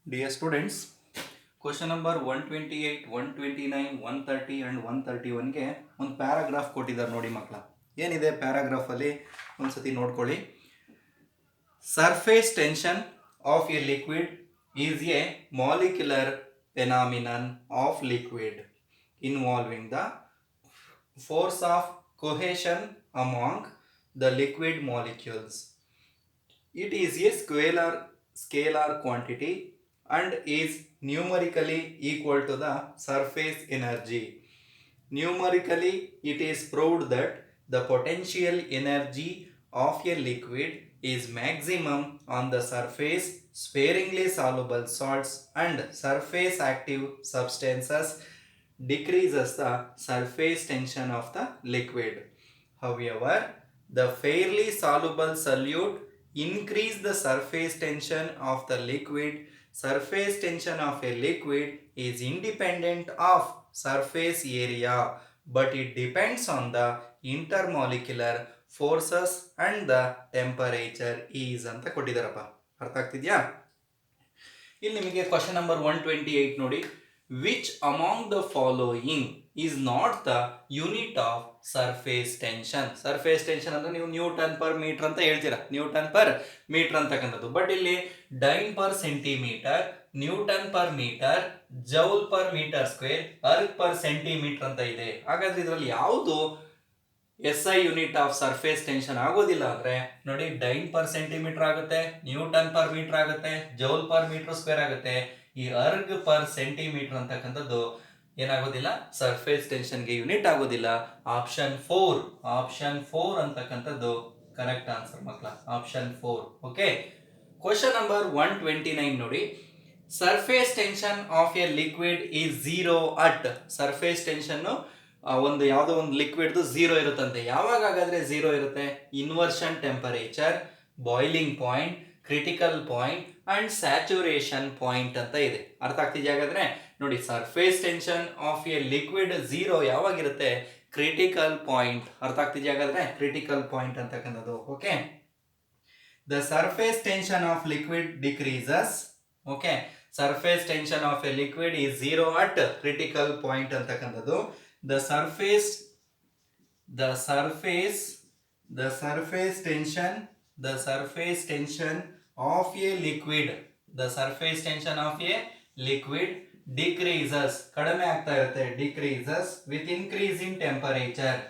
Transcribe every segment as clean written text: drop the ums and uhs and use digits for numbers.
Dear students, question number 128, 129, 130 and 131ಗೆ ಒಂದು paragraph ಕೊಟ್ಟಿದ್ದಾರೆ ನೋಡಿ ಮಕ್ಕಳ. ಏನಿದೆ ಪ್ಯಾರಾಗ್ರಾಫ್ ಅಲ್ಲಿ ಒಂದ್ಸತಿ ನೋಡ್ಕೊಳ್ಳಿ. Surface tension of a liquid is A molecular phenomenon of liquid involving the force of cohesion among the liquid molecules. It is a scalar quantity and is numerically equal to the surface energy. Numerically, it is proved that the potential energy of a liquid is maximum on the surface sparingly soluble salts and surface active substances decreases the surface tension of the liquid. However, the fairly soluble solute increase the surface tension of the liquid. Surface tension of a liquid is independent of surface area, but it depends on the intermolecular forces and the temperature is ಅಂತ ಕೊಟ್ಟಿದ್ದಾರಪ್ಪ. ಅರ್ಥ ಆಗ್ತಿದ್ಯಾ? ಇಲ್ಲಿ ನಿಮಗೆ question number 128 ನೋಡಿ. Which among the following is not the unit of surface tension. Surface tension ಅಂದ್ರೆ ನೀವು newton per metre ಅಂತ ಹೇಳ್ತೀರಾ, ನ್ಯೂಟನ್ ಪರ್ ಮೀಟರ್ ಅಂತಕ್ಕಂಥದ್ದು. ಬಟ್ ಇಲ್ಲಿ dyne per centimetre, newton per metre, joule per metre square, erg per centimetre ಅಂತ ಇದೆ. ಹಾಗಾದ್ರೆ ಇದರಲ್ಲಿ ಯಾವುದು SI unit of surface tension ಆಗೋದಿಲ್ಲ ಅಂದ್ರೆ ನೋಡಿ, ಡೈನ್ ಪರ್ ಸೆಂಟಿಮೀಟರ್ ಆಗುತ್ತೆ, ನ್ಯೂಟನ್ ಪರ್ ಮೀಟರ್ ಆಗುತ್ತೆ, ಜೌಲ್ ಪರ್ ಮೀಟರ್ ಸ್ಕ್ವೇರ್ ಆಗುತ್ತೆ. ಈ ಅರ್ಗ್ ಪರ್ ಸೆಂಟಿಮೀಟರ್ ಅಂತಕ್ಕಂಥದ್ದು ಏನಾಗೋದಿಲ್ಲ, ಸರ್ಫೇಸ್ ಟೆನ್ಷನ್ಗೆ ಯೂನಿಟ್ ಆಗೋದಿಲ್ಲ. ಆಪ್ಷನ್ 4 ಅಂತಕ್ಕಂಥದ್ದು ಕರೆಕ್ಟ್ ಆನ್ಸರ್ ಮಕ್ಕಳ. ಆಪ್ಷನ್ 4. ಓಕೆ. ಕ್ವಶನ್ ನಂಬರ್ 129 ನೋಡಿ. Surface tension of a liquid is 0 at. Surface tension ಒಂದು ಯಾವುದೋ ಒಂದು ಲಿಕ್ವಿಡ್ದು 0 ಇರುತ್ತಂತೆ. ಯಾವಾಗ ಹಾಗಾದ್ರೆ 0 ಇರುತ್ತೆ? Inversion temperature, boiling point, critical point and saturation point ಅಂತ ಇದೆ. ಅರ್ಥ ಆಗ್ತಿದೆಯಾ ಹಾಗಾದ್ರೆ? ನೋಡಿ, surface tension of a liquid 0 ಯಾವಾಗಿರುತ್ತೆ? Critical point. ಅರ್ಥ ಆಗ್ತಿದೆಯಾ ಹಾಗಾದ್ರೆ? ಕ್ರಿಟಿಕಲ್ ಪಾಯಿಂಟ್ ಅಂತಕ್ಕಂಥದ್ದು. Okay. The surface tension of liquid decreases. Okay. Surface tension of a liquid is 0 at critical point ಅಂತಕ್ಕಂಥದ್ದು. The surface tension of a liquid decreases, ಕಡಿಮೆ ಆಗ್ತಾ ಇರುತ್ತೆ, decreases with increase in temperature.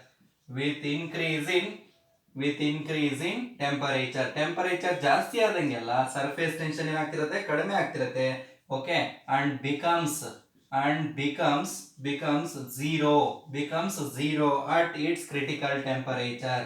Temperature ಜಾಸ್ತಿ ಆದಂಗೆಲ್ಲ surface tension ಏನಾಗ್ತಿರುತ್ತೆ? ಕಡಿಮೆ ಆಗ್ತಿರುತ್ತೆ. Okay. and becomes zero at its critical temperature.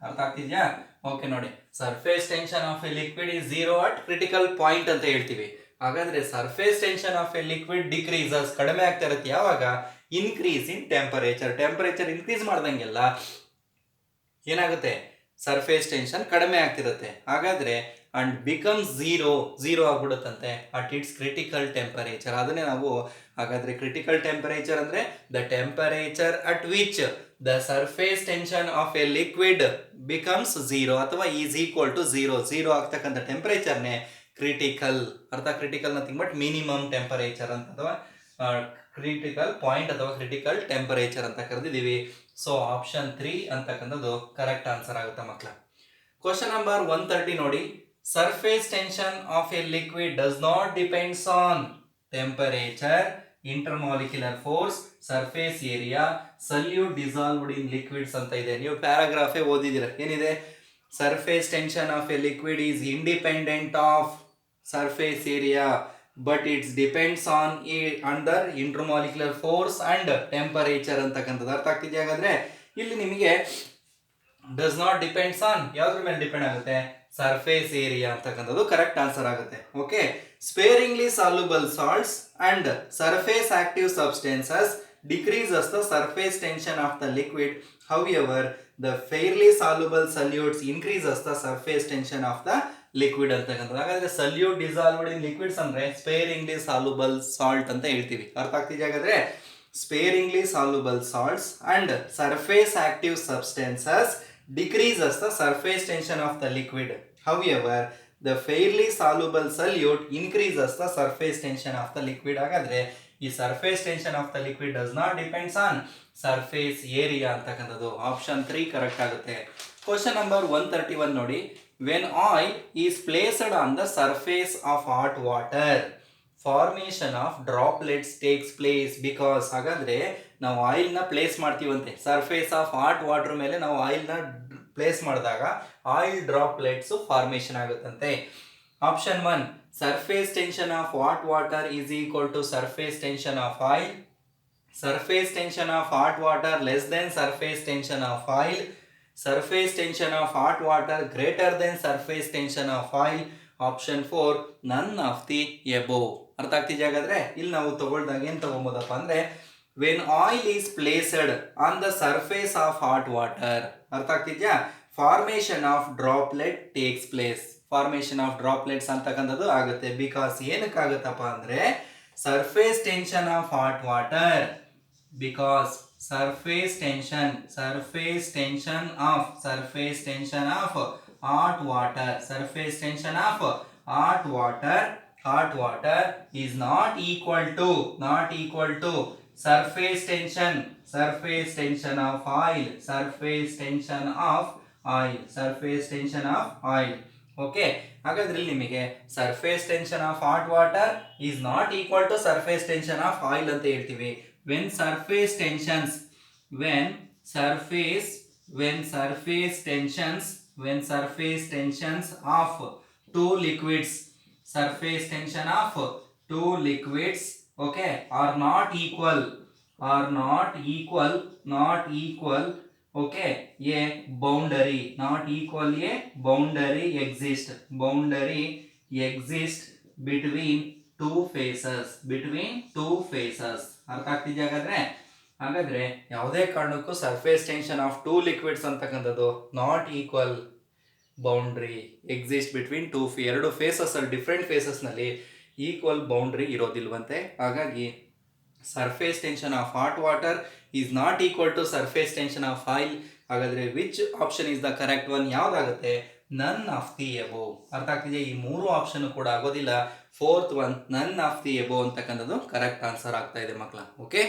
ಅರ್ಥ ಆಗ್ತಿದ್ಯಾ? Okay ನೋಡಿ, surface tension of a liquid is 0 at critical point ಅಂತ ಹೇಳ್ತೀವಿ. ಹಾಗಾದ್ರೆ surface tension of a liquid decreases, ಕಡಿಮೆ ಆಗ್ತಾ ಇರುತ್ತೆ ಯಾವಾಗ? ಇನ್ಕ್ರೀಸ್ ಇನ್ ಟೆಂಪರೇಚರ್ ಇನ್ಕ್ರೀಸ್ ಮಾಡ್ದಂಗೆಲ್ಲ ಏನಾಗುತ್ತೆ? ಸರ್ಫೇಸ್ ಟೆನ್ಷನ್ ಕಡಿಮೆ ಆಗ್ತಿರುತ್ತೆ. ಹಾಗಾದ್ರೆ ಅಂಡ್ ಬಿಕಮ್ಸ್ ಝೀರೋ ಆಗ್ಬಿಡುತ್ತಂತೆ ಅಟ್ ಇಟ್ಸ್ ಕ್ರಿಟಿಕಲ್ ಟೆಂಪರೇಚರ್. ಅದನ್ನೇ ನಾವು ಹಾಗಾದ್ರೆ ಕ್ರಿಟಿಕಲ್ ಟೆಂಪರೇಚರ್ ಅಂದ್ರೆ the temperature at which the surface tension of a liquid becomes 0 ಅಥವಾ ಈಸ್ ಈಕ್ವಲ್ ಟು 0 ಆಗ್ತಕ್ಕಂಥ ಟೆಂಪರೇಚರ್ನೇ ಕ್ರಿಟಿಕಲ್. ಅರ್ಥ? Critical nothing but minimum temperature ಅಂತ, ಅಥವಾ ಕ್ರಿಟಿಕಲ್ ಪಾಯಿಂಟ್ ಅಥವಾ ಕ್ರಿಟಿಕಲ್ ಟೆಂಪರೇಚರ್ ಅಂತ ಕರೆದಿದ್ದೀವಿ. ಸೊ ಆಪ್ಷನ್ 3 ಅಂತಕ್ಕಂಥದ್ದು ಕರೆಕ್ಟ್ ಆನ್ಸರ್ ಆಗುತ್ತೆ ಮಕ್ಕಳ. ಕ್ವಶನ್ ನಂಬರ್ 130 ನೋಡಿ. Surface tension of a liquid does not depends on temperature, intermolecular force, surface area, salute dissolved in liquids ಅಂತ ಇದೆ. ನೀವು ಪ್ಯಾರಾಗ್ರಾಫೇ ಓದಿದ್ದೀರ. ಏನಿದೆ? Surface tension of a liquid is independent of surface area, but it's depends on under intermolecular force and temperature ಅಂತಕ್ಕಂಥದ್ದು. ಅರ್ಥ ಆಗ್ತಿದೆಯಾ ಹಾಗಾದ್ರೆ? ಇಲ್ಲಿ ನಿಮಗೆ ಡಸ್ ನಾಟ್ ಡಿಪೆಂಡ್ಸ್ ಆನ್ ಯಾವ್ದ್ರ ಮೇಲೆ ಡಿಪೆಂಡ್ ಆಗುತ್ತೆ? ಸರ್ಫೇಸ್ ಏರಿಯಾ ಅಂತಕ್ಕಂಥದ್ದು ಕರೆಕ್ಟ್ ಆನ್ಸರ್ ಆಗುತ್ತೆ. Okay. Sparingly soluble salts and surface active substances decreases the surface tension of the liquid. However, the fairly soluble solutes increases the surface tension of the liquid ಅಂತಕ್ಕಂಥದ್ದು. ಹಾಗಾದ್ರೆ salute dissolved in liquids ಅಂದ್ರೆ sparingly soluble salt ಅಂತ ಹೇಳ್ತೀವಿ. ಅರ್ಥ ಆಗ್ತಿದೆ ಹಾಗಾದ್ರೆ? sparingly soluble salts and surface active substances decreases the surface tension of the liquid. However, the fairly soluble solute increases the surface tension of the liquid. ಹಾಗಾದ್ರೆ ಈ surface tension of the liquid does not depends on surface area ಅಂತಕ್ಕಂಥದ್ದು option 3 correct ಆಗುತ್ತೆ. Question number 131 ನೋಡಿ. When oil is placed on the surface of hot water formation of droplets takes place because. ಹಾಗಾದ್ರೆ ನಾವು oil ನ place ಮಾಡ್ತೀವಂತೆ surface of hot water ಮೇಲೆ ನಾವು oil ನ ಪ್ಲೇಸ್ ಮಾಡಿದಾಗ ಆಯಿಲ್ ಡ್ರಾಪ್ಲೆಟ್ಸ್ ಫಾರ್ಮೇಶನ್ ಆಗುತ್ತಂತೆ. Option 1 surface tension of hot water is equal to surface tension of oil. Surface tension of hot water less than surface tension of oil. Surface tension of hot water greater than surface tension of oil. Option 4 none of the above. ಅರ್ಥ ಆಗ್ತಿದೆ. ಹಾಗಾದ್ರೆ ಇಲ್ಲಿ ನಾವು ತಗೊಳ್ದಾಗ ಏನು ತಗೊಬೋದಪ್ಪ ಅಂದ್ರೆ when oil is placed on the surface of hot water, ಅರ್ಥ ಆಗ್ತಿದ್ಯಾ, formation of droplet takes place. Formation of droplets ಅಂತಕ್ಕಂಥದ್ದು ಆಗುತ್ತೆ. ಬಿಕಾಸ್ ಏನಕ್ಕಾಗುತ್ತಪ್ಪ ಅಂದ್ರೆ surface tension of hot water, because surface tension of hot water is not equal to surface tension of oil. Okay, ಹಾಗಾದ್ರೆ ಇಲ್ಲಿ ನಿಮಗೆ surface tension of hot water is not equal to surface tension of oil ಅಂತ ಹೇಳ್ತೀವಿ. When surface tensions of two liquids okay are not equal okay a boundary exists between two phases. ಅರ್ಥ ಆಗ್ತಿದೆಯಾ? ಹಾಗಾದ್ರೆ ಯಾವುದೇ ಕಾರಣಕ್ಕೂ surface tension of two liquids ಅಂತಕ್ಕಂಥದ್ದು not equal boundary exist between ಎರಡು phases ಅಲ್ಲಿ ಡಿಫ್ರೆಂಟ್ ಫೇಸಸ್ ನಲ್ಲಿ ಈಕ್ವಲ್ ಬೌಂಡ್ರಿ ಇರೋದಿಲ್ವಂತೆ. ಹಾಗಾಗಿ surface tension of hot water is not equal to surface tension of oil. ಹಾಗಾದ್ರೆ which option is the correct one? ಯಾವ್ದಾಗುತ್ತೆ? None of the above. ಅರ್ಥ ಆಗ್ತಿದೆ? ಈ ಮೂರು ಆಪ್ಷನ್ ಕೂಡ ಆಗೋದಿಲ್ಲ. ಫೋರ್ತ್ ಒನ್ ನನ್ ಆಫ್ ದಿ ಎಬೋ ಅಂತಕ್ಕಂಥದ್ದು ಕರೆಕ್ಟ್ ಆನ್ಸರ್ ಆಗ್ತಾ ಇದೆ ಮಕ್ಕಳ. ಓಕೆ.